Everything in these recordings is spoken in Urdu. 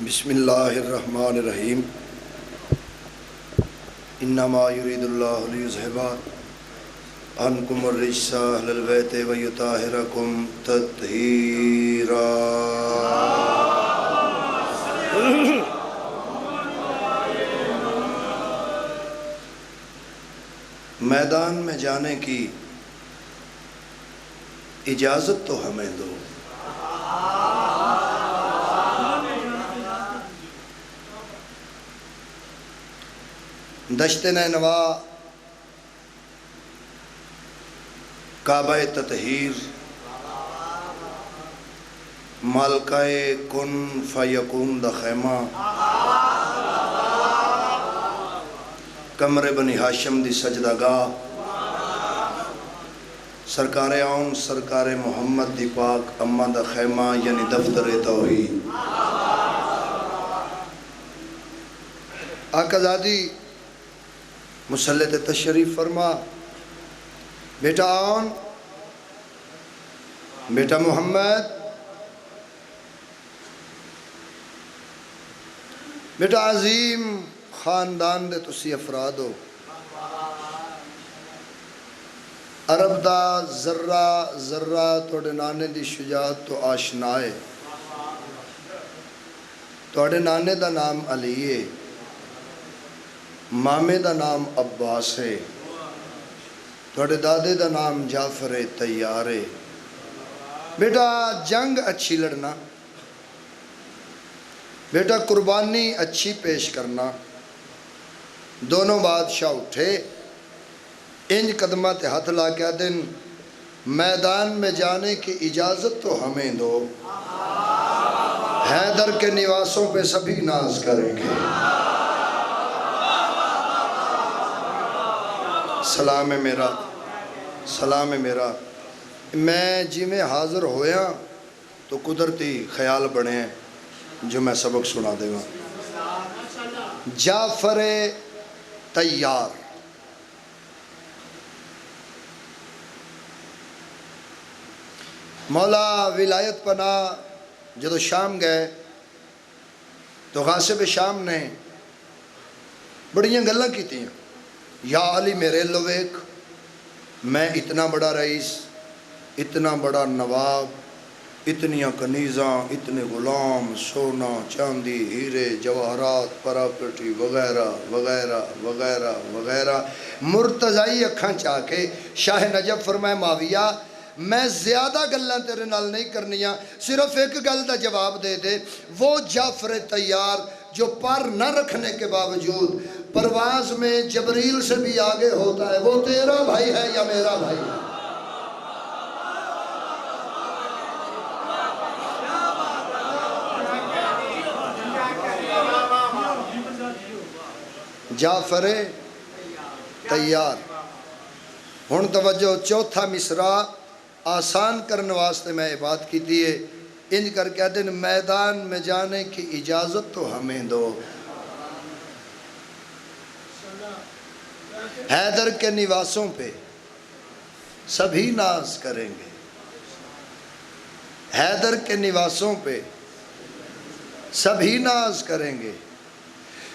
بسم اللہ الرحمن الرحیم انما یرید اللہ لیذھب عنکم الرجس اہل البیت ویطہرکم تطہیرا۔ میدان میں جانے کی اجازت تو ہمیں دو، دشت نینوا کعبہ تطہیر مالکہ کن فیکون دا خیمہ کمر بنی ہاشم دی سجدہ گاہ سرکار آن سرکار محمد دی پاک اماں دا خیمہ یعنی دفتر توحید۔ آقا زادی مسلط تشریف فرما، بیٹا آن، بیٹا محمد، بیٹا عظیم خاندان دے تسی افراد ہو، عرب دا ذرہ ذرہ توڑے نانے دی شجاعت تو آشنائے، توڑے نانے دا نام علی ہے، مامے دا نام عباس ہے، توڑے دادے دا نام جعفر تیار ہے۔ بیٹا جنگ اچھی لڑنا، بیٹا قربانی اچھی پیش کرنا، دونوں بادشاہ اٹھے، انج قدمہ تے ہاتھ لا کے دن میدان میں جانے کی اجازت تو ہمیں دو، حیدر کے نواسوں پہ سبھی ناز کریں گے۔ سلام ہے میرا، سلام ہے میرا، میں جی میں حاضر ہویا تو قدرتی خیال بڑھے ہیں جو میں سبق سنا دے گا۔ جعفر تیار، مولا ولایت پناہ جدو شام گئے تو غاصب شام نے بڑیاں گلاں کی تھیں، یا علی میرے لویک، میں اتنا بڑا رئیس، اتنا بڑا نواب، اتنیاں کنیزاں، اتنے غلام، سونا چاندی ہیرے جواہرات پراپرٹی وغیرہ وغیرہ وغیرہ وغیرہ، مرتضائی اکھاں چاہ کے شاہ نجف فرمائے معاویہ میں زیادہ گلاں تیرے نال نہیں کرنیاں، صرف ایک گل دا جواب دے دے۔ وہ جعفر تیار جو پر نہ رکھنے کے باوجود پرواز میں جبریل سے بھی آگے ہوتا ہے، وہ تیرا بھائی ہے یا میرا بھائی ہے؟ جعفر تیار۔ ہن توجہ، چوتھا مصرع آسان کرنے واسطے میں یہ بات کی دیئے، انج کر کے دن میدان میں جانے کی اجازت تو ہمیں دو، حیدر کے نواسوں پہ سبھی ناز کریں گے، حیدر کے نواسوں پہ سبھی ناز کریں گے۔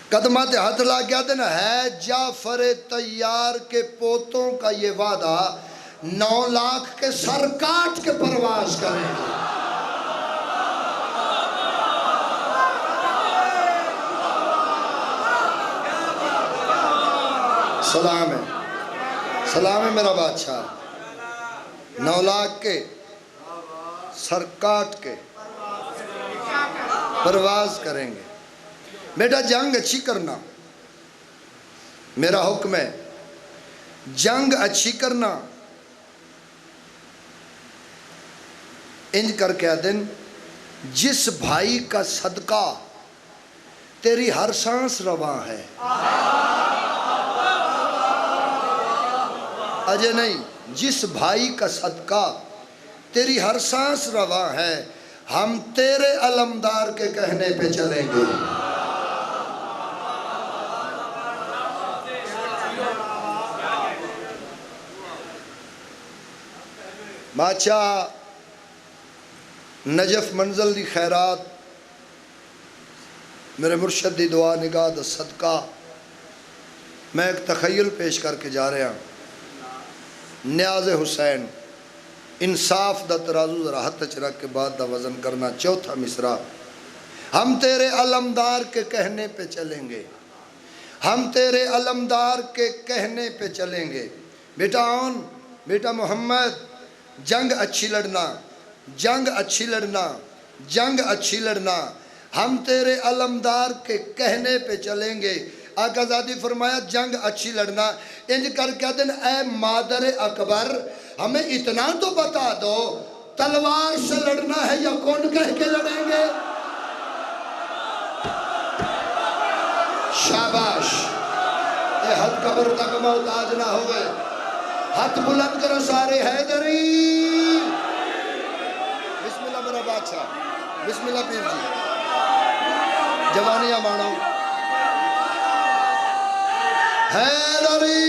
قدمات ہاتھ لا گیا دن ہے جعفر تیار کے پوتوں کا یہ وعدہ 9 لاکھ کے سر کاٹ کے پرواز کریں گے۔ سلام ہے، سلام ہے میرا بادشاہ، 9 لاکھ کے سر کاٹ کے پرواز کریں گے۔ بیٹا جنگ اچھی کرنا، میرا حکم ہے، جنگ اچھی کرنا۔ انج کر کے دن جس بھائی کا صدقہ تیری ہر سانس رواں ہے، اجے نہیں، جس بھائی کا صدقہ تیری ہر سانس رواں ہے، ہم تیرے علمدار کے کہنے پہ چلیں گے۔ بادشاہ نجف منزل دی خیرات میرے مرشد دی دعا نگاہ دا صدقہ میں ایک تخیل پیش کر کے جا رہا ہوں۔ نیاز حسین انصاف دا ترازو ذرا ہاتھ وچ رکھ کے بعد دا وزن کرنا۔ چوتھا مصرع، ہم تیرے علمدار کے کہنے پہ چلیں گے، ہم تیرے علمدار کے کہنے پہ چلیں گے۔ بیٹا محمد، جنگ اچھی لڑنا، جنگ اچھی لڑنا، جنگ اچھی لڑنا، ہم تیرے علمدار کے کہنے پہ چلیں گے۔ آقا زادی فرمایا جنگ اچھی لڑنا، انج کر کے دن اے مادر اکبر ہمیں اتنا تو بتا دو تلوار سے لڑنا ہے یا کون کہہ کے لڑیں گے؟ شاباش، اے حد قبر تک محتاج نہ ہوئے، ہاتھ بلند کرو سارے حیدری۔ بسم اللہ میرا بادشاہ، بسم اللہ پیر جی، جوانیاں مانو۔ حیدری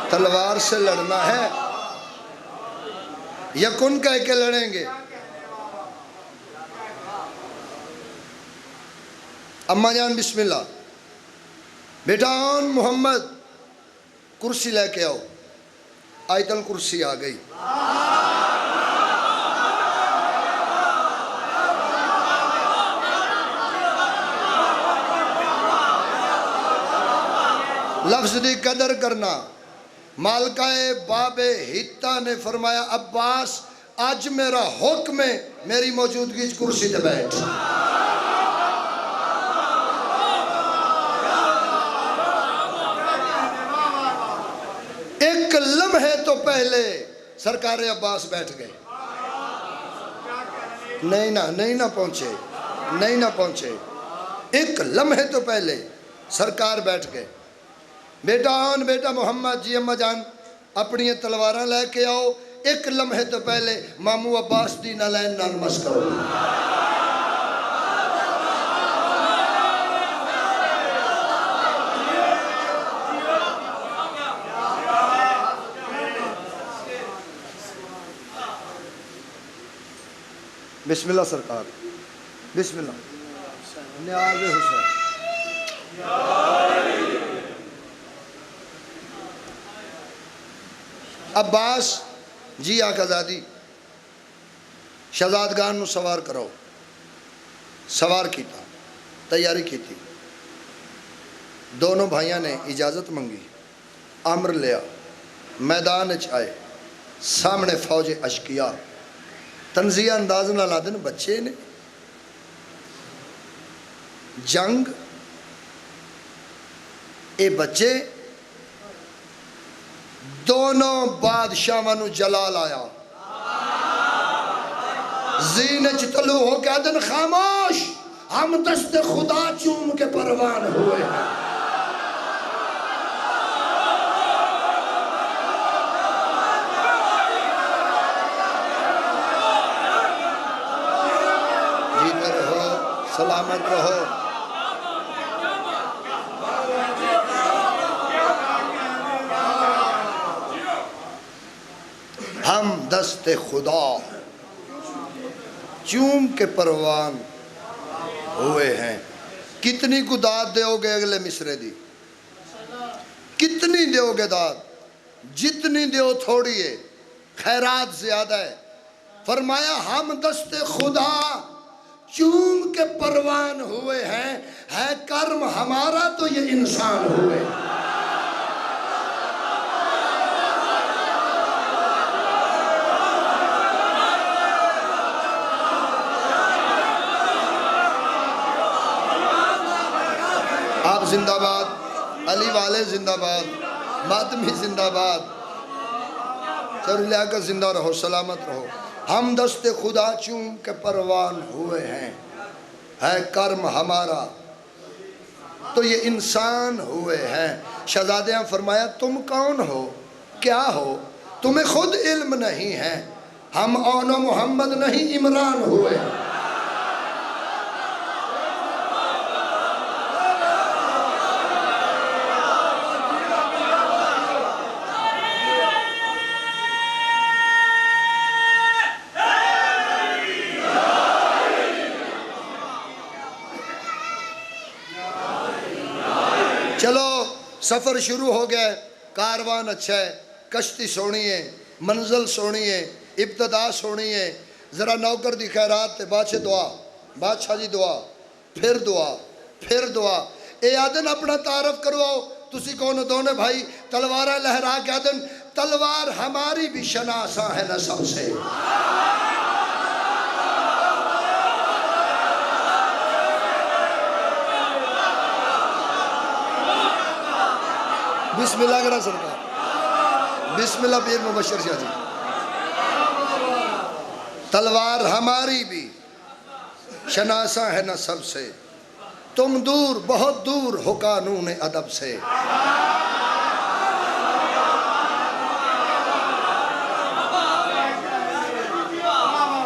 تلوار سے لڑنا ہے یا کن کہہ کے لڑیں گے؟ اماں جان بسم اللہ۔ بیٹا محمد کرسی لے کے آؤ، آیت الکرسی آ گئی۔ لفظ دی قدر کرنا۔ مالکہ باب ہتہ نے فرمایا عباس آج میرا حکم ہے میری موجودگی کرسی تے بیٹھ۔ ایک لمحے تو پہلے سرکار عباس بیٹھ گئے، نہیں نہ پہنچے، ایک لمحے تو پہلے سرکار بیٹھ گئے۔ بیٹا محمد جی، اماں جان اپنی تلواراں لے کے آؤ، ایک لمحے تو پہلے مامو عباس دی نالین نال مس کرو۔ بسم اللہ سرکار، بسم اللہ۔ نیاز حسین عباس جی آقا زادی شہزادگان نو سوار کرو۔ سوار کیتا، تیاری کیتی، دونوں بھائیاں نے اجازت منگی، امر لیا، میدان آئے، سامنے فوج اشکیا، تنزیہ انداز نہ لادن بچے نے، جنگ اے بچے، دونوں بادشاہوں جلال آیا، زین طلوع ہو کے دن خاموش، ہم دست خدا چوم کے پروان ہوئے ہیں۔ جیتے رہو، سلامت رہو۔ ہم دست خدا چوم کے پروان ہوئے ہیں۔ کتنی کو داد دیو گے اگلے مصرے دی؟ کتنی دیو گے داد؟ جتنی دیو تھوڑی ہے، خیرات زیادہ ہے۔ فرمایا ہم دست خدا چوم کے پروان ہوئے ہیں، ہے کرم ہمارا تو یہ انسان ہوئے۔ آپ زندہ باد، علی والے زندہ باد، ماتمی زندہ باد، سر لیا کر زندہ رہو، سلامت رہو۔ ہم دست خدا چوم کے پروان ہوئے ہیں، ہے کرم ہمارا تو یہ انسان ہوئے ہیں۔ شہزادیاں فرمایا تم کون ہو، کیا ہو، تمہیں خود علم نہیں ہے، ہم اون و محمد نہیں عمران ہوئے۔ چلو سفر شروع ہو گیا ہے، کاروان اچھا ہے، کشتی سونی ہے، منزل سونی ہے، ابتدا سونی ہے، ذرا نوکر دی خیرات تے بادشاہ دعا، بادشاہ جی دعا، پھر دعا، پھر دعا۔ اے آدن اپنا تعارف کرواؤ، تسی کون دونے بھائی؟ تلوارہ لہرا کے آدن تلوار ہماری بھی شناسا ہے نسب سے۔ بسم اللہ کرا سرکار، بسم اللہ پیر مبشر شاہ جی۔ تلوار ہماری بھی شناسا ہے نسب سے، تم دور بہت دور ہو قانون ادب سے۔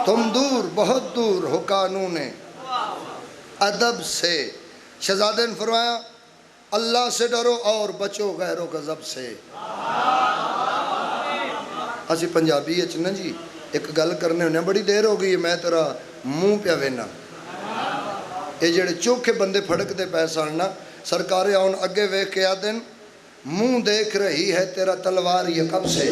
تم دور بہت دور ہو قانون ادب سے۔ شہزادے نے فرمایا اللہ سے ڈرو اور بچو غیر و غضب سے۔ اسی پنجابی اچ نا جی ایک گل کرنے ہونے بڑی دیر ہو گئی ہے، میں تیرا منہ پیا وینا، یہ جڑے چوکھے بندے پھڑک دے پیسانا سرکارے آن اگے ویکھ کے آدن منہ دیکھ رہی ہے تیرا تلوار یہ کب سے۔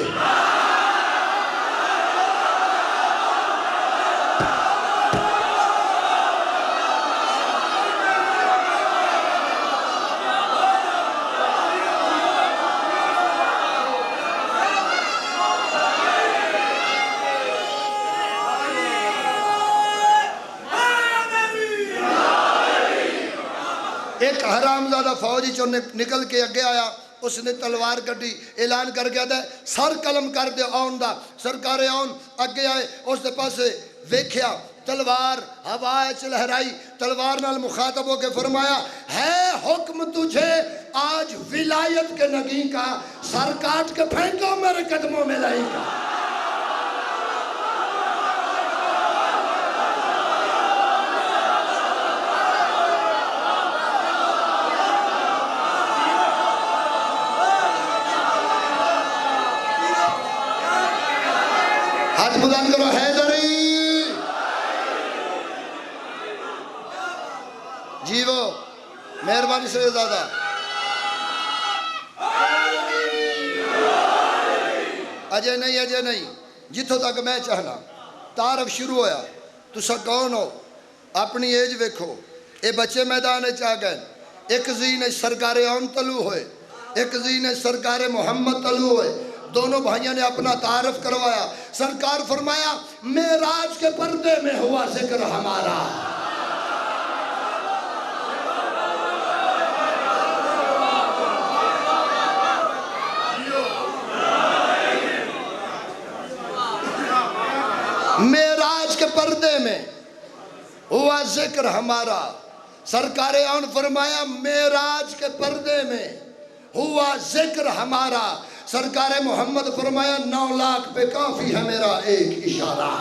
ایک حرامزادہ فوجی چو نکل کے اگے آیا، اس نے تلوار کٹی، اعلان کر گیا تھا سر قلم کر دے آن دا۔ سرکار آن اگے آئے، اس دے پاسے ویکھیا تلوار ہوائے چ لہرائی، تلوار نال مخاطب ہو کے فرمایا ہے حکم تجھے آج ولایت کے نگیں کا، سر کاٹ کے پھینکو میرے قدموں میں لائیں کا۔ ہاتھ بلند کرو حیدری جی، وہ مہربانی سے زیادہ اجے نہیں، اجے نہیں، جتوں تک میں چاہنا تعارف شروع ہویا۔ تسا کون ہو؟ اپنی ایج ویکھو۔ اے بچے میدان چاہ گئے، ایک زین سرکار آن طلوع ہوئے، ایک زین سرکار محمد طلوع ہوئے، دونوں بھائیوں نے اپنا تعارف کروایا۔ سرکار فرمایا معراج کے پردے میں ہوا ذکر ہمارا۔ معراج کے پردے میں ہوا ذکر ہمارا۔ سرکار آن فرمایا معراج کے پردے میں ہوا ذکر ہمارا۔ سرکار محمد فرمایا 9 لاکھ پہ کافی ہے میرا ایک اشارہ۔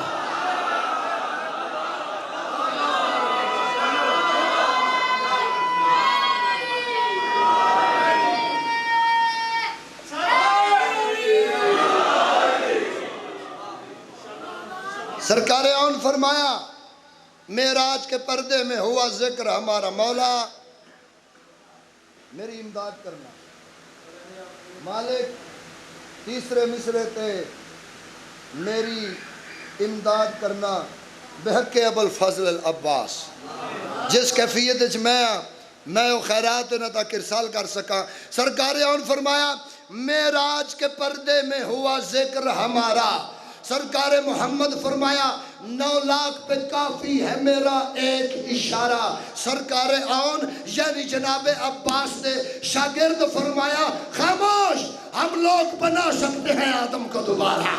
سرکار آن فرمایا معراج کے پردے میں ہوا ذکر ہمارا، مولا میری امداد کرنا، مالک تیسرے مصرے تے میری امداد کرنا بحق ابوالفضل العباس۔ جس کیفیت وچ میں او خیرات نہ تک ارسال کر سکا۔ سرکار آن فرمایا معراج کے پردے میں ہوا ذکر ہمارا۔ سرکار محمد فرمایا 9 لاکھ پہ کافی ہے میرا ایک اشارہ۔ سرکار آن یعنی جناب عباس نے شاگرد فرمایا خاموش، ہم لوگ بنا سکتے ہیں آدم کو دوبارہ۔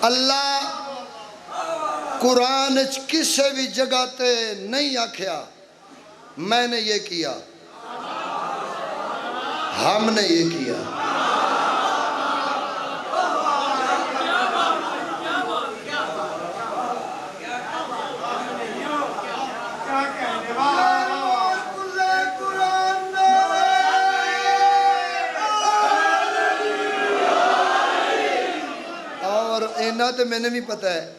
اللہ قرآن کسے بھی جگہ تے نہیں آکھیا میں نے یہ کیا، ہم نے یہ کیا۔ اور اینا تو میں نے بھی پتہ ہے،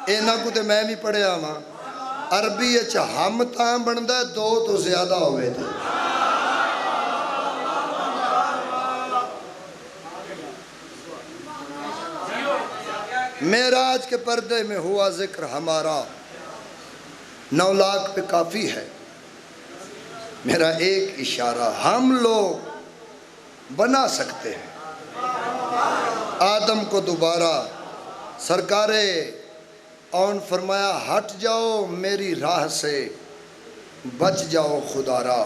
اینا کو تو میں بھی پڑھیا ہاں، عربی اچھا ہم تاں بندہ دو تو زیادہ ہوئے تھے۔ معراج کے پردے میں ہوا ذکر ہمارا، 9 لاکھ پہ کافی ہے میرا ایک اشارہ، ہم لوگ بنا سکتے ہیں آدم کو دوبارہ۔ سرکار اون فرمایا ہٹ جاؤ میری راہ سے، بچ جاؤ خدا را۔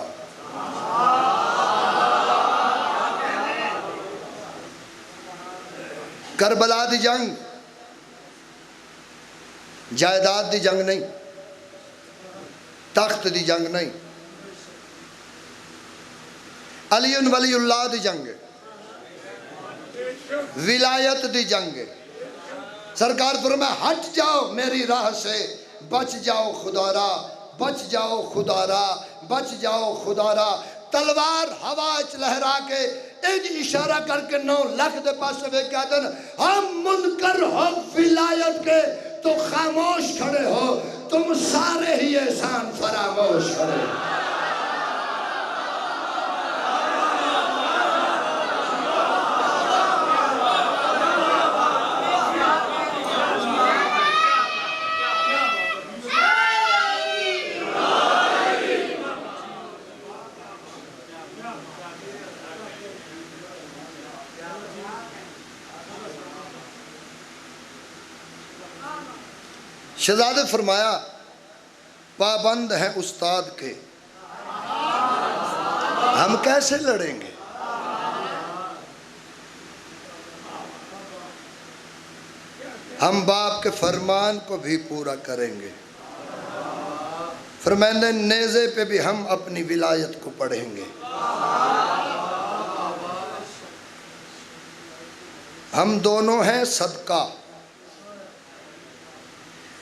کربلا دی جنگ جائیداد دی جنگ نہیں، تخت دی جنگ نہیں، علی ولی اللہ دی جنگ ہے، ولایت دی جنگ ہے۔ سرکار فرمایا ہٹ جاؤ میری راہ سے، بچ جاؤ خدا را، بچ جاؤ خدا را، بچ جاؤ خدا را۔ تلوار ہوا اچ لہرا کے ایج اشارہ کر کے 9 لاکھ دے پاس سے کہتے ہیں ہم منکر ہو ولایت کے تو خاموش کھڑے ہو، تم سارے ہی احسان فراموش کھڑے ہو۔ شہزادے فرمایا پابند ہیں استاد کے، ہم کیسے لڑیں گے؟ ہم باپ کے فرمان کو بھی پورا کریں گے۔ فرمایا نیزے پہ بھی ہم اپنی ولایت کو پڑھیں گے۔ ہم دونوں ہیں صدقہ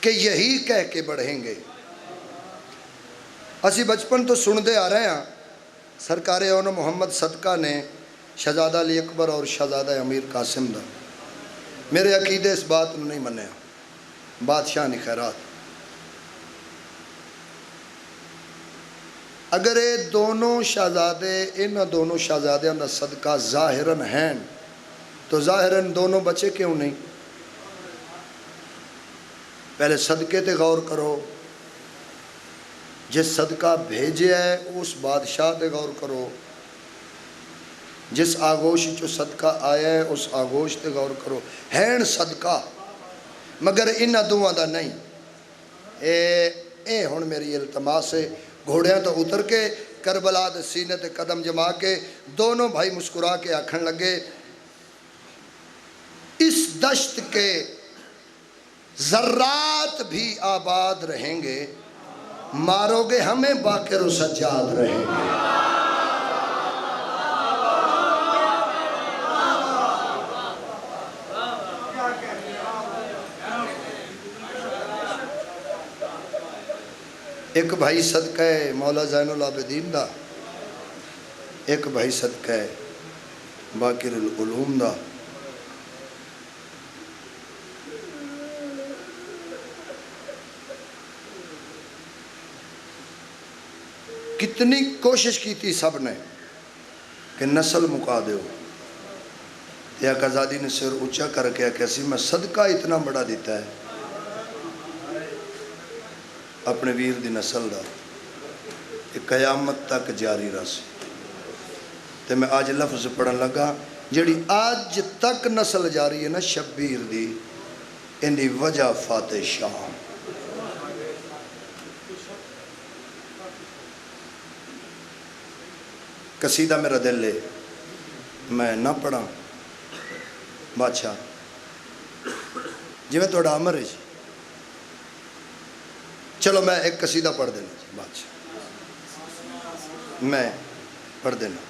کہ یہی کہہ کے بڑھیں گے۔ اسی بچپن تو سندے آ رہے ہیں، سرکار اون محمد صدقہ نے شہزادہ علی اکبر اور شہزادہ امیر قاسم دا میرے عقیدے اس بات میں نہیں منیا، بادشاہ نہیں خیرات۔ اگر یہ دونوں شہزادے ان دونوں شہزادیاں دا صدقہ ظاہراً ہیں تو ظاہراً دونوں بچے کیوں نہیں؟ پہلے صدقے تے غور کرو، جس صدقہ بھیجے ہے اس بادشاہ تے غور کرو، جس آگوش جو صدقہ آیا ہے اس آگوش تے غور کرو۔ ہین صدقہ مگر انہاں دوہاں دا نہیں۔ اے ہن میری التماس ہے، گھوڑیاں تو اتر کے کربلا دے سینے تے قدم جما کے دونوں بھائی مسکرا کے آکھن لگے اس دشت کے ذرات بھی آباد رہیں گے، مارو گے ہمیں باقر و سجاد رہیں گے۔ ایک بھائی صدقہ ہے مولا زین العابدین دا، ایک بھائی صدقہ ہے باقر العلوم دا۔ کتنی کوشش کی تھی سب نے کہ نسل مکا دیو، یا قزادی نے سر اونچا کر کے کیسی میں صدقہ اتنا بڑا دیتا ہے اپنے ویر دی نسل دا کہ قیامت تک جاری رہے۔ تے میں آج لفظ پڑھن لگا جڑی آج تک نسل جاری ہے نا شبیر دی، ان دی وجہ فاتح شام۔ قصیدہ میرا دل لے میں نہ پڑھا بادشاہ جی میں توڑا عمر ہے جی، چلو میں ایک قصیدہ پڑھ دینا جی بادشاہ۔ میں پڑھ دینا.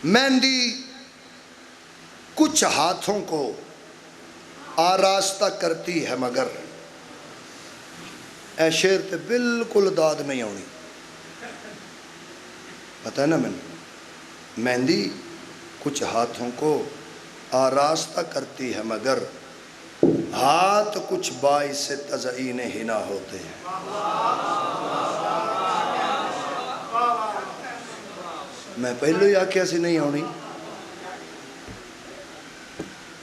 مہندی کچھ ہاتھوں کو آراستہ کرتی ہے مگر اے شیر تے بالکل داد نہیں آنی. پتہ ہے نا میں مہندی کچھ ہاتھوں کو آراستہ کرتی ہے مگر ہاتھ کچھ باعث تزئین حنا ہوتے ہیں. میں پہلو ہی آکھیا سی نہیں آنی.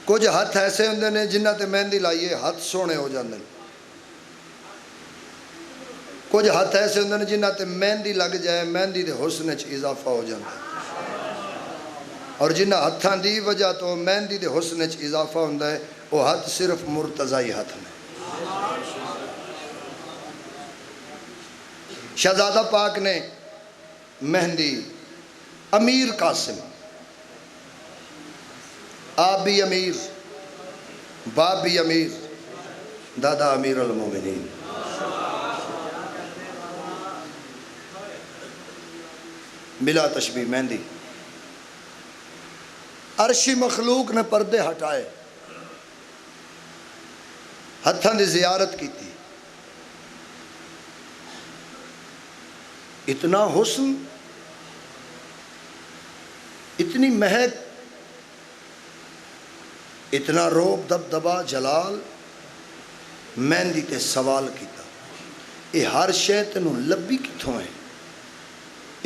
کچھ ہاتھ ایسے ہوندے نے جنہ تے مہندی لائیے ہاتھ سونے ہو جاندے ہیں. کچھ ہاتھ ایسے ہوندے نے جنہ تے مہندی لگ جائے مہندی دے حسن وچ اضافہ ہو جاتا ہے. اور جنہ ہاتھاں دی وجہ تو مہندی دے حسن وچ اضافہ ہوندا ہے وہ ہاتھ صرف مرتضی ہاتھ نے. شہزادہ پاک نے مہندی امیر قاسم آپ بھی امیر باپ بھی امیر دادا امیر المومنین بلا تشبیہ مہندی عرشی مخلوق نے پردے ہٹائے ہتھاں دی زیارت کی تھی. اتنا حسن اتنی مہک اتنا روب دبدبا جلال مہندی تے سوال کیتا یہ ہر شے تینوں لبی کتھوں ہے.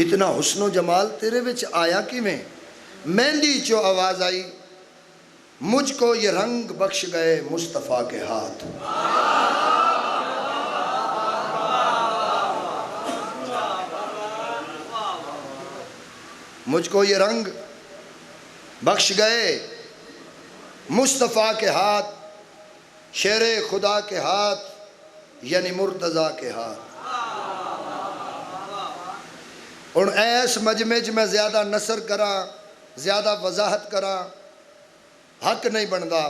اتنا حسن و جمال تیرے وچ آیا کیویں. مہندی چو آواز آئی مجھ کو یہ رنگ بخش گئے مصطفیٰ کے ہاتھ. مجھ کو یہ رنگ بخش گئے مصطفیٰ کے ہاتھ شیر خدا کے ہاتھ یعنی مرتضیٰ کے ہاتھ. اور ایس مجمع میں زیادہ نثر کرا زیادہ وضاحت کرا حق نہیں بندا.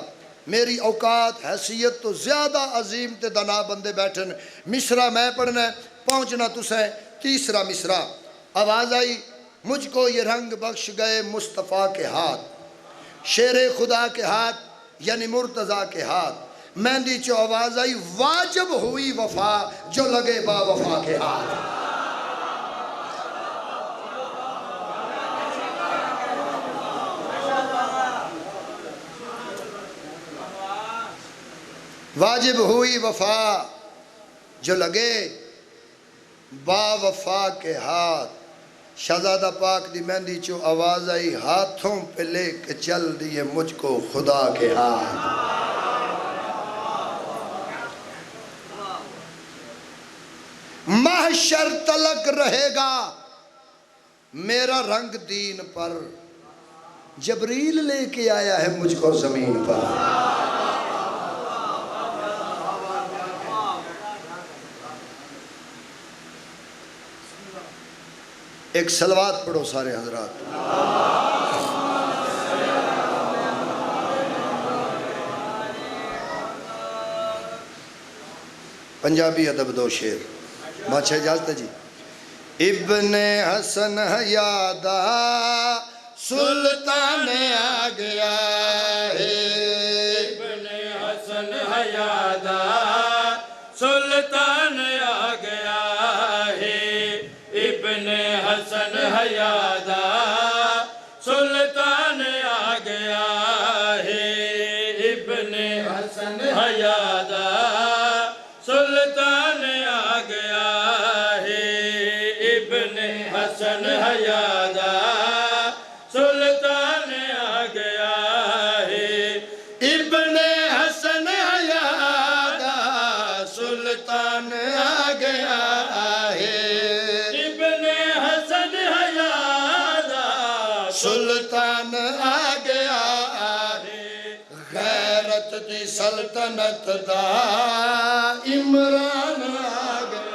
میری اوقات حیثیت تو زیادہ عظیم تے دنا بندے بیٹھن. مصرع میں پڑھنا ہے پہنچنا تسیں تیسرا مصرع. آواز آئی مجھ کو یہ رنگ بخش گئے مصطفیٰ کے ہاتھ شیر خدا کے ہاتھ یعنی مرتضیٰ کے ہاتھ. مہندی چو آواز آئی واجب ہوئی وفا جو لگے با وفا کے ہاتھ. واجب ہوئی وفا جو لگے با وفا کے ہاتھ. شہزادہ پاک دی مہندی چو آواز آئی ہاتھوں پہ لے کے چل دیے مجھ کو خدا کے ہاتھ. محشر تلک رہے گا میرا رنگ دین پر جبریل لے کے آیا ہے مجھ کو زمین پر. ایک صلوات پڑھو سارے حضرات. پنجابی ادب دو شعر بادشاہ اجازت ہے جی. ابن حسن حیادہ سلطان آ گیا ہے. ابن حسن حیادہ سلطان آ گیا ہے. ابن حسن حیادہ سلطان آ گیا ہے. ابن حسن حیادہ سلطان آ گیا ہے. ابن حسن حیادہ سلطان آ گیا ہے. ابن حسن حیادہ سلطان آ گیا ہے. ابن حسن حیادہ سلطان آ گیا ہے. غیرت دی سلطنت دا عمران آ گیا.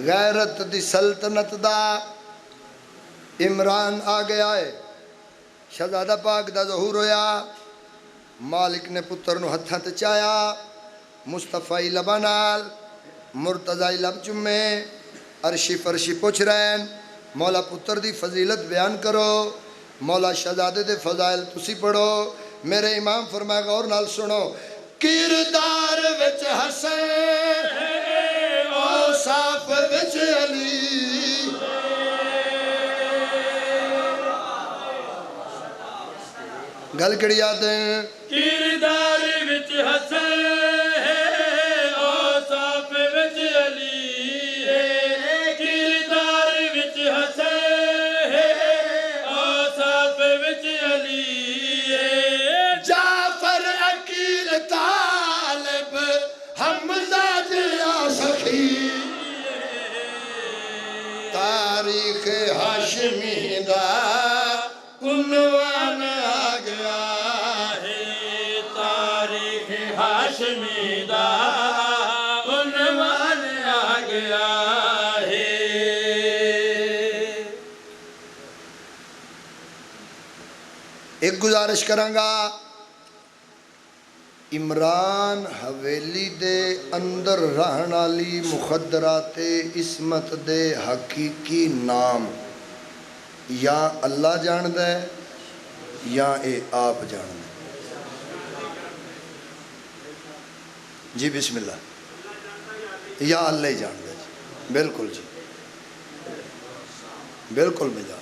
غیرت دی سلطنت دا عمران آ گیا ہے شہزادہ پاک دا ظہور ہویا مالک نے پتر نو ہتھاں تے چایا مصطفی لبا نال مرتضی لب چومے عرشی فرشی پوچھ رہے ہیں مولا پتر دی فضیلت بیان کرو مولا شہزادے دے فضائل تسی پڑھو میرے امام فرمائے غور نال سنو کردار وچ حسین اوصاف وچ علی گل کڑی یاد ہے کردار وچ حسین اوصاف وچ علی کردار وچ حسین اوصاف وچ علی جعفر عقیل طالب حمزہ جیا سخی تاریخ ہاشمی دا عنوان آ گیا ہے تاریخ ہاشمی دا عنوان آ گیا ہے ایک گزارش کرانگا عمران حویلی دے اندر رہنالی مخدرات عصمت دے حقیقی نام یا اللہ جاندہ ہے یا اے آپ جاندہ ہے جی بسم اللہ یا اللہ جاندہ ہے جی بالکل جی بالکل بجا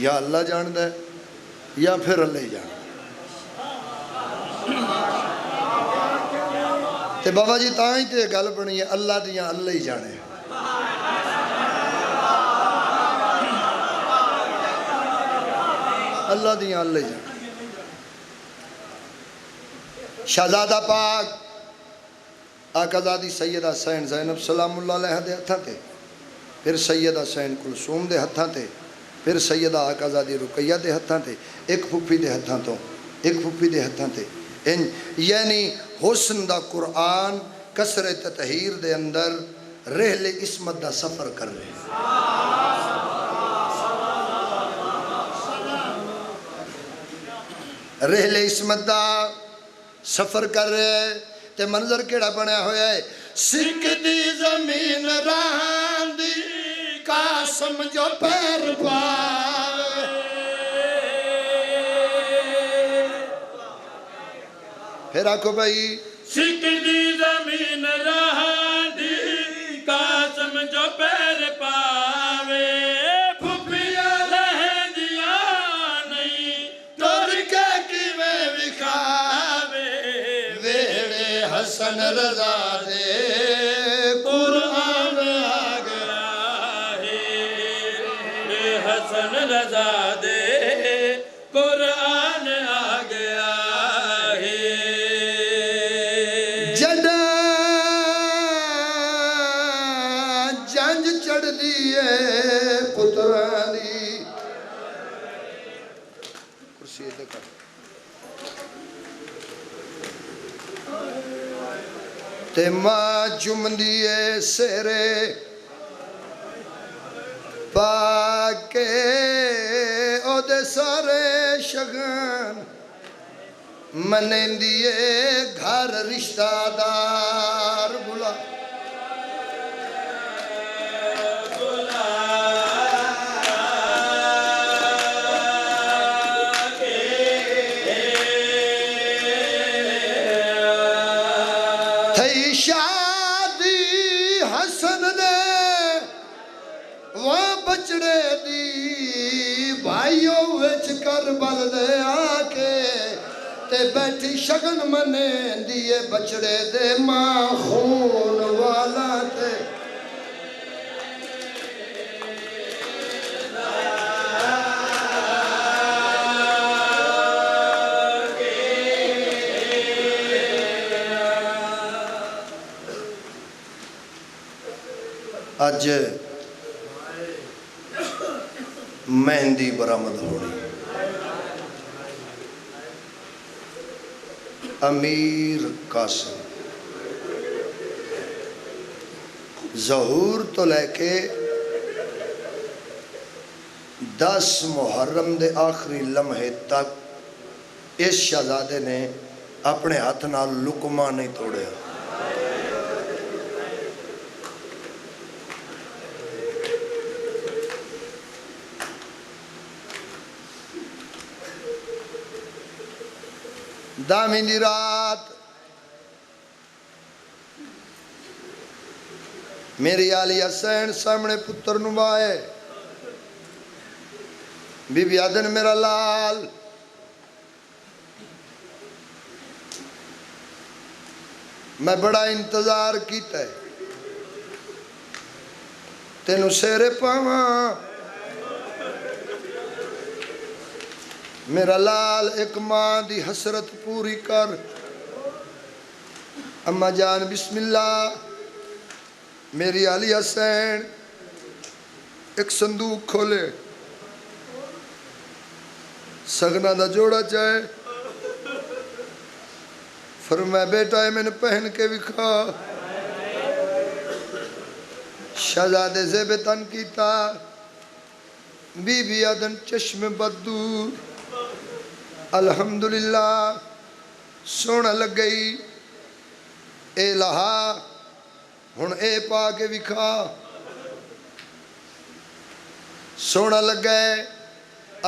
یا اللہ جاندہ ہے یا پھر اللہ جاندہ ہے تے بابا جی تاں تے گل بنی ہے اللہ دیاں اللہ ہی جانے اللہ دیاں اللہ ہی جانے شہزادہ پاک آقازادی سیدہ حسین زینب سلام اللہ علیہ دے ہتھاں تے پھر سیدہ حسین کلثوم دے ہتھاں تے پھر سیدہ آقازادی رقیہ دے ہتھاں تے ایک پھپھی دے ہتھاں تو ایک پھپھی دے ہتھاں تے یعنی حسن دا قرآن کسر تطہیر دے اندر رحل عصمت دا سفر کر رہے ہیں رحل عصمت دا سفر کر رہے ہیں تے منظر کیڑا بنیا ہویا ہے سکھ دی زمین رہاں دی قاسم جو پیر پاوے پھر آکھو بھائی سکھ دی زمین رہاں دی قاسم جو پیر پاوے پھپھیاں لہیں دیا نہیں ٹر کے کیویں وکھاوے ویڑے حسن رضا دے قرآن آ گیا ہے حسن رضا دے قرآن آ گیا جنج چڑھ دیئے پتران دی کرسی ادھر کر تے ماں جم دیئے سیرے پاکے او دے سارے شگن منیں دیئے گھر رشتہ دار بلا بچڑے دی بھائیوں وچ کربل دے آکے تے بیٹھی شگن منے دیئے بچڑے دے ماں خون والا تے اج مہندی برآمد ہونی امیر قاسم ظہور تو لے کے 10 محرم دے آخری لمحے تک اس شہزادے نے اپنے ہاتھ نال لقمہ نہیں توڑیا. دامی دی رات میری علی حسین سامنے پتر نوائے. بی بی آدن میرا لال میں بڑا انتظار کیتا ہے تینوں سیرے پاواں. میرا لال ایک ماں دی حسرت پوری کر. اما جان بسم اللہ. میری علی حسین ایک صندوق کھولے, سگنا دا جوڑا چاہے. فرمایا بیٹا ہے میں نے پہن کے وکھا. شہزادے زیب تن کیتا. بی بی آدن چشم بدور الحمدللہ سونا لگ گئی. اے لہا ہن اے پا کے وکھا. سونا لگ گئے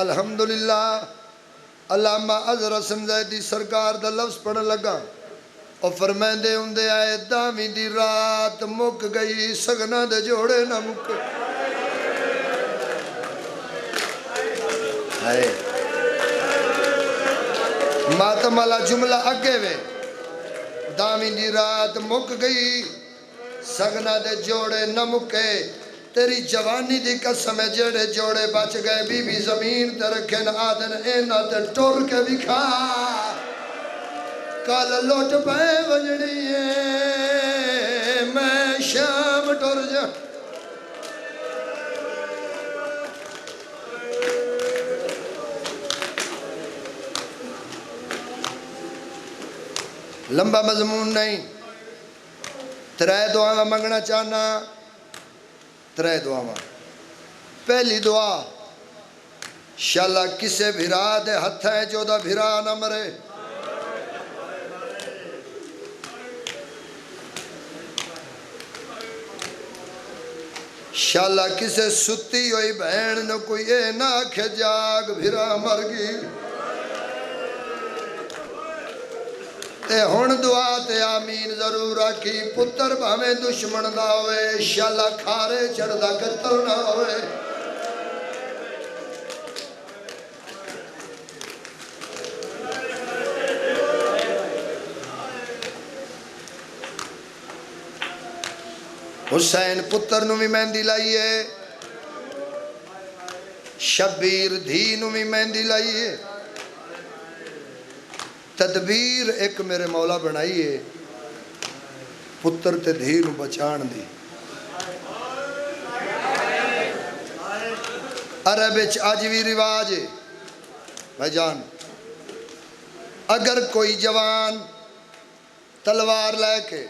الحمدللہ. علامہ اظہر حسن زیدی سرکار دا لفظ پڑھن لگا اور فرمیندے ہوندے آئے دامی دی رات مک گئی سگنا دے جوڑے نہ مک. ماتم والا جملہ اگے وے. دامی دی رات مک گئی سگنا دے جوڑے نہ مکے. تیری جوانی دی قسم ہے جڑے جوڑے بچ گئے بی بی زمین تے رکھن آدن اینا تے ٹور کے بھی کھا. کل لوٹ پہ وجڑی ہے میں شام ٹور جا. لمبا مضمون نہیں, 3 دعاواں منگنا چاہنا. 3 دعاواں. پہلی دعا شاءاللہ کسے بھرا دے ہتھ ہے جو دا بھرا نہ مرے. شاءاللہ کسے ستی ہوئی بہن نہ کوئی اے نہ کھے جاگ بھرا مر گئی. تے ہون دعا تے آمین ضرور آکی. پتر بھامیں دشمن دا ہوئے شاءاللہ کھارے چڑھ دا قتل نہ ہوئے. حسین پتر نو بھی مہندی لائیے, شبیر دھی نو بھی مہندی لائیے. تدبیر ایک میرے مولا بنائیے پتر تے دھی نو بچان دی. عرب اچ آج بھی رواج ہے بھائی جان, اگر کوئی جوان تلوار لے کے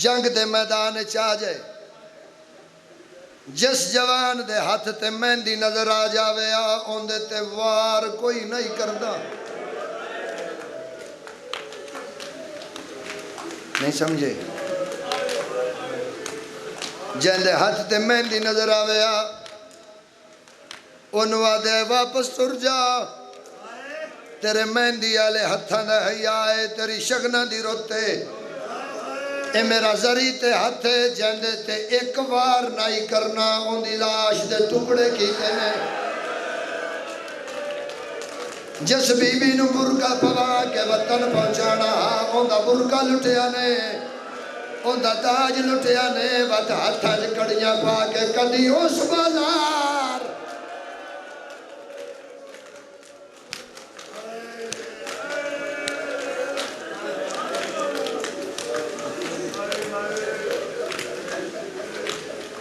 جنگ دے میدان چاہ جائے, جس جوان دے ہاتھ تے مہندی نظر آ جاوے آن دے تے وار کوئی نہیں کردہ. نہیں سمجھے؟ جن دے ہاتھ تے مہندی نظر آوے انوا دے واپس تر جا. تیرے مہندی آلے ہتھاں دے حیائے تیری شگنہ دی روتے. اے میرا زری تے ہتھے جن دے تے ایک وار نہیں کرنا ان دی لاش دے ٹکڑے کی کہنے. جس بی بی نو برکا پوا کے وطن پہنچانا ان دا برکا لٹیا نے, ان دا تاج لٹیا نے. وط ہتھا جکڑیاں پا کے کدی اس بازار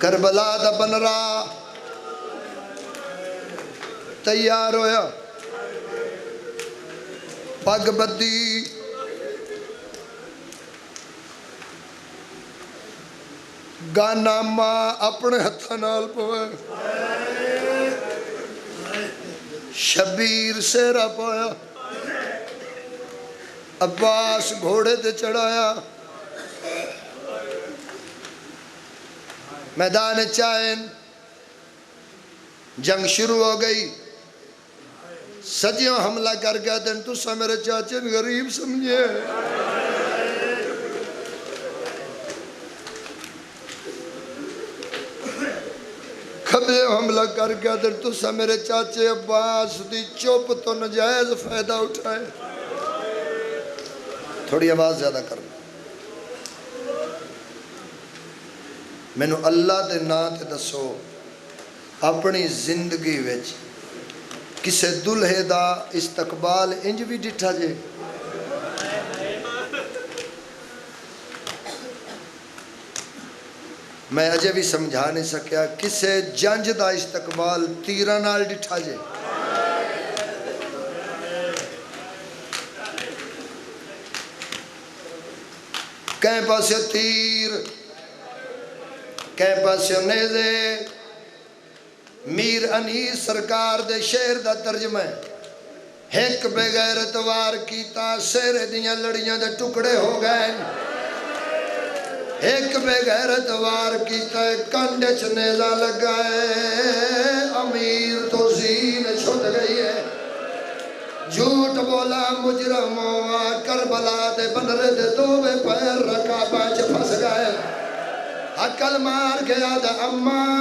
کربلا دا بنرا تیار ہویا. پگ بدی گانا ماں اپنے ہتھاں نال پوے شبیر سیرا پایا عباس گھوڑے تے چڑھایا میدان چائن جنگ شروع ہو گئی سجیوں حملہ کر گیا دن تو سا میرے چاچے غریب سمجھے کھبے حملہ کر گیا دن تو سا میرے چاچے عباس دی چوپ تو نجائز فائدہ اٹھائے تھوڑی آواز زیادہ کرنا میں نو اللہ دے نام تے دسو اپنی زندگی وچ کسے دلہے دا استقبال انج بھی ڈٹھا جے میں اجے بھی سمجھا نہیں سکیا کسے جنج دا استقبال تیرہ نال ڈٹھا جے کہیں پاسے تیر کہیں پاسے نیزے میر انیس سرکار دے شعر دا ترجمہ ہے ایک بغیرت وار کیتا سیرے دیاں لڑیاں دے ٹکڑے ہو گئے ایک بغیرت وار کیتا کنڈے چ نیزہ لگائے امیر تو زین چھٹ گئی ہے جھوٹ بولا مجرموں کربلا دے بنرے دے دو بے پیر رکھا پانچ پھنس گئے عقل مار گیا دا اماں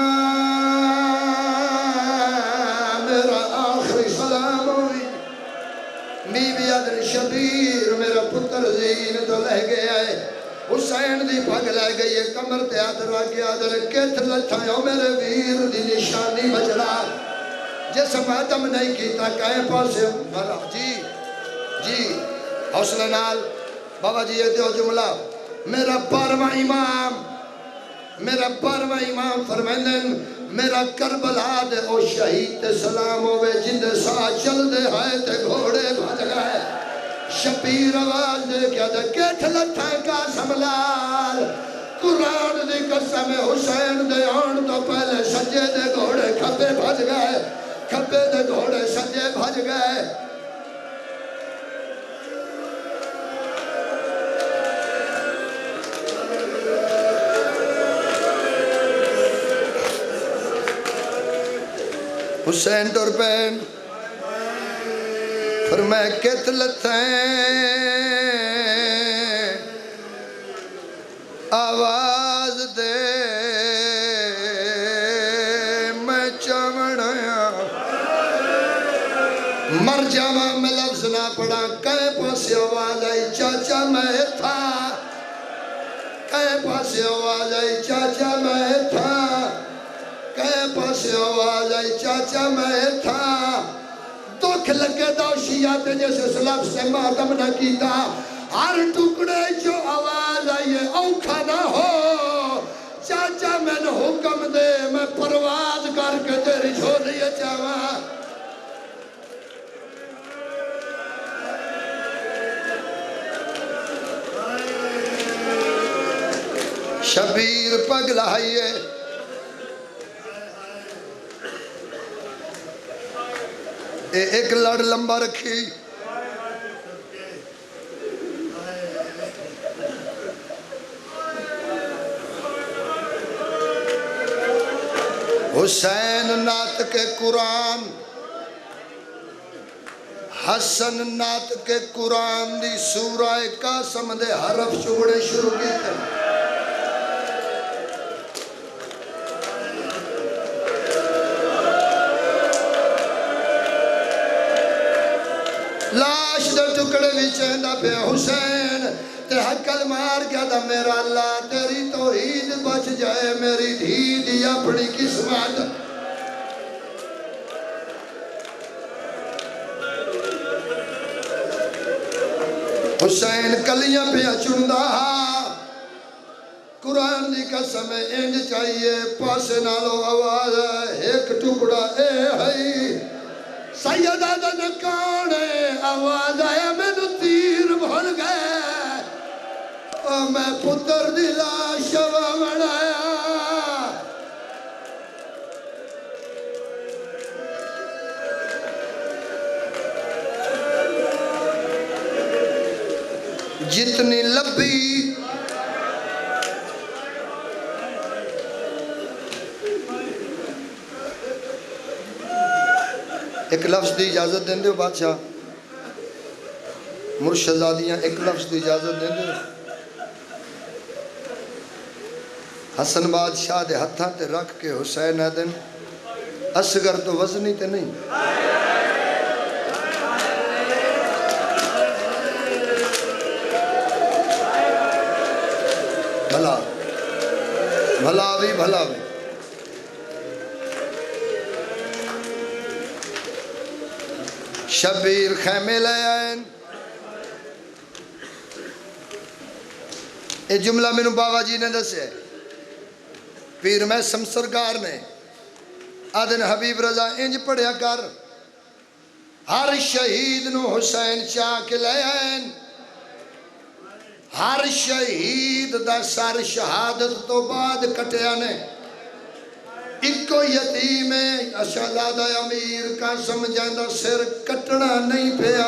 میرا آخری سلام ہوئی بی بی عدن شبیر میرا پتر زین تو لہ گیا ہے حسین دی پھگ لہ گئی ہے کمر تے آدر آگیا آدر کت لٹھائیوں میرے ویر دی نشانی بجڑا جس ماتم نہیں کیتا کہیں پاسے بھرا جی حوصلہ نال بابا جی یہ دیو جملہ میرا بارواں امام فرمائندن میرا کربلا دے او شہید تے سلام ہوئے جن دے ساتھ چل دے ہائے تے گھوڑے بھج گئے شبیر آواز دے کیا دے کیٹھ لٹھائیں کا سملال قرآن دی قسم حسین دے آن تو پہلے سجے دے گھوڑے کھپے بھج گئے کھپے دے گھوڑے سجے بھج گئے حسین ٹور پین فرمائے کت لتھیں آواز دے میں چمڑیا مر جاواں میں لفظ نہ پڑا کہیں پاس آواز آئی چاچا میں تھا کہیں پاس آواز آئی چاچا میں تھا کہیں پاس آواز آئی چاچا میں تھا دکھ لگے دوشیہ تے جیسے سلب سے ماتم نہ کیتا ہر ٹکڑے جو آواز آئی ہے اوکھا نہ ہو چاچا میں نے حکم دے میں پرواز کر کے تیری جھولی چاہاں شبیر پگ لائیے ایک لڑ لمبا رکھی حسین نعت کے قرآن حسن نعت کے قرآن دی سورہ قاسم دے حرف چوڑے شروع کی تھے لاش دے ٹکڑے بھی چہندہ پہ حسین تے حقل مار گیا دا میرا اللہ تیری توحید بچ جائے میری دھی دی اپنی قسمت حسین کلیاں پہ چندہ قرآن دی قسم انج چاہیے پاسے نالو آواز ایک ٹکڑا اے ہائی سیدہ دا نکانے آواز آیا میں تو تیر بھول گئے اور میں پتر دی لاش بنایا ایک لفظ دی اجازت دیں دے بادشاہ مرشدزادیاں ایک لفظ دی اجازت دیں دے حسن بادشاہ دے ہتھاں تے رکھ کے حسین دن اصغر تو وزنی تے نہیں بھلا بھلا بھی شبیر خیمے لے آئین یہ جملہ میں بابا جی نے دسے پیر میں سمسرکار نے آدن حبیب رضا انج پڑھیا کر ہر شہید نو حسین چاہ کے لے آئین ہر شہید دا سر شہادت تو بعد کٹیا نے ایکو یتیم اشہزادہ امیر کا سمجھاندہ سر کٹنا نہیں پیا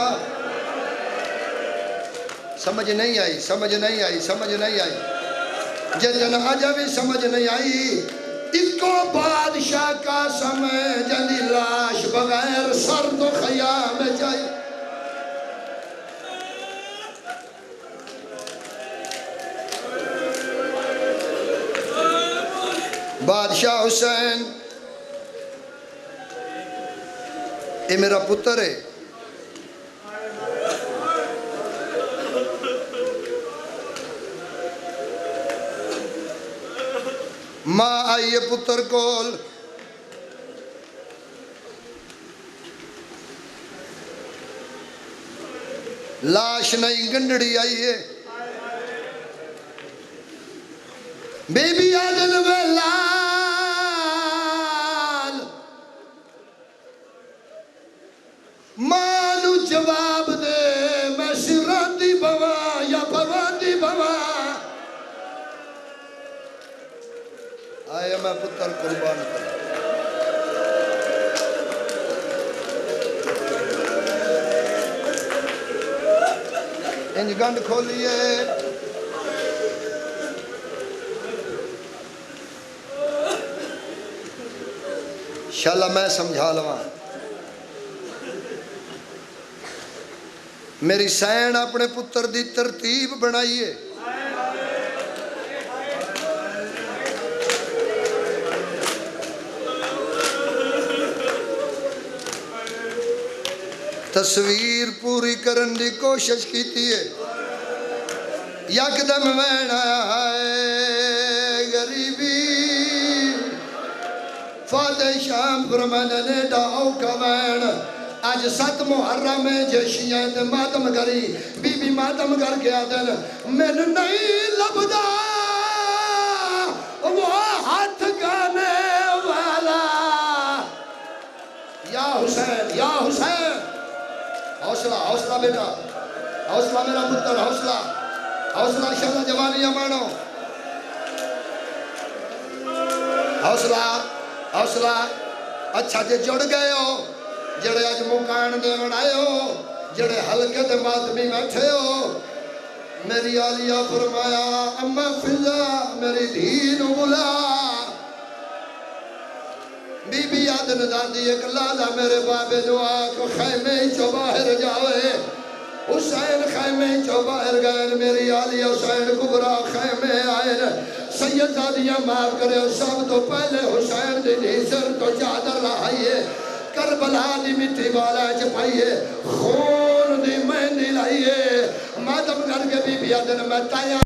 سمجھ نہیں آئی جتنا آجا بھی سمجھ نہیں آئی ایکو بادشاہ کا سمجھاندی لاش بغیر سر تو خیام جائی بادشاہ حسین یہ میرا پتر ہے ماں آئیے پتر کول لاش نہیں گنڈڑی آئیے بی بی عادل ویلال مانو جواب دے میں سراندی بوا یا بواندی بوا آئے میں پتر قربان کر انج گنڈ کھولیے انشاءاللہ میں سمجھا لواں میری سین اپنے پتر دی ترتیب بنائیے تصویر پوری کرن دی کوشش کیتی ہے یکدم وین آیا ہے غریبی فاتح شام فرمانے نے ڈاؤ کا وین آج 7 محرم میں جشیاں تے ماتم کری بی بی ماتم کر کے آدن میں نہیں لبدا وہ ہاتھ گانے والا یا حسین حوصلہ بیٹا حوصلہ میرا پتر حوصلہ انشاءاللہ جوانی امانو حوصلہ اچھا جے جڑ گئے ہو جڑے آج مکان دے بنائے ہو جڑے حلقے دے ماتمی بیٹھے ہو میری آلیہ فرمایا اما فضا میری دین بلا بی بی آدن دادی ایک لالا میرے بابے دعا کو خیمے چو باہر جاوے حسین خیمے چو باہر گئے میری آلیہ حسین کبرا خیمے آئے سید دادیاں معاف کرے سب تو پہلے حسین دی سر تو چادر لائیے کربلا دی مٹی والا چپائیے خون دی مہندی لائیے ماتم کر کے بی بی آدن میں تیار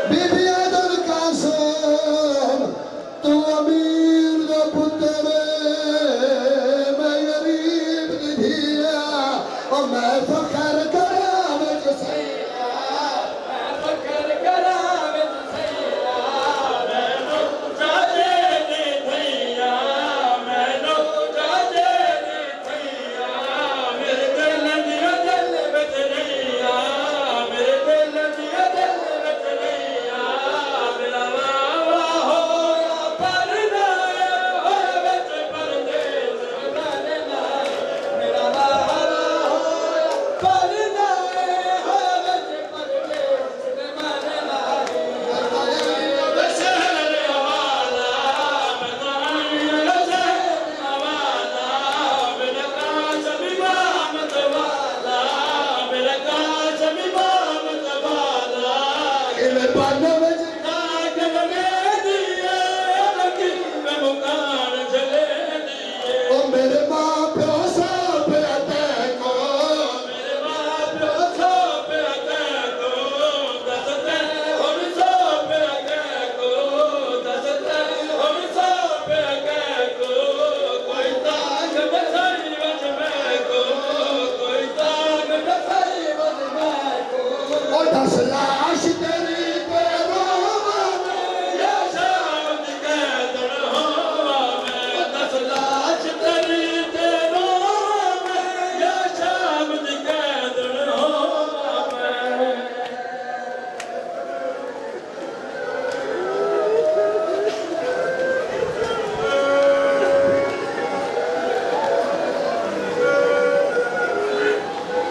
بی بی آدم قاسم تو امیر دا پتر میں غریب دی دھیا اور میں فخر